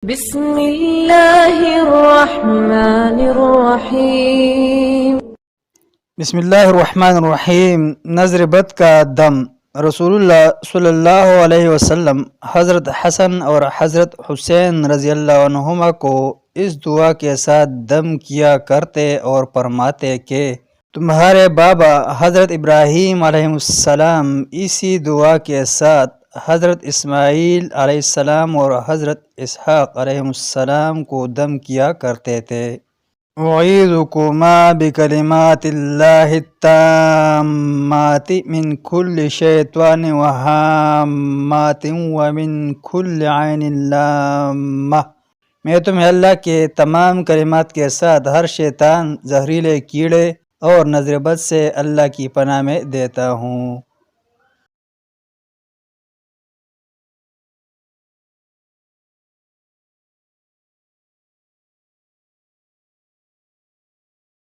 بسم اللہ الرحمن الرحیم۔ بسم اللہ الرحمن الرحیم۔ نظر بد کا دم۔ رسول اللہ صلی اللہ علیہ وسلم حضرت حسن اور حضرت حسین رضی اللہ عنہما کو اس دعا کے ساتھ دم کیا کرتے اور فرماتے کہ تمہارے بابا حضرت ابراہیم علیہ السلام اسی دعا کے ساتھ حضرت اسماعیل علیہ السلام اور حضرت اسحاق علیہ السلام کو دم کیا کرتے تھے۔ اعیذکما بکلمات اللہ التامات من کل شیطان وہامات ومن کل عین لامہ۔ میں تمہیں اللہ کے تمام کلمات کے ساتھ ہر شیطان، زہریلے کیڑے اور نظر بد سے اللہ کی پناہ میں دیتا ہوں۔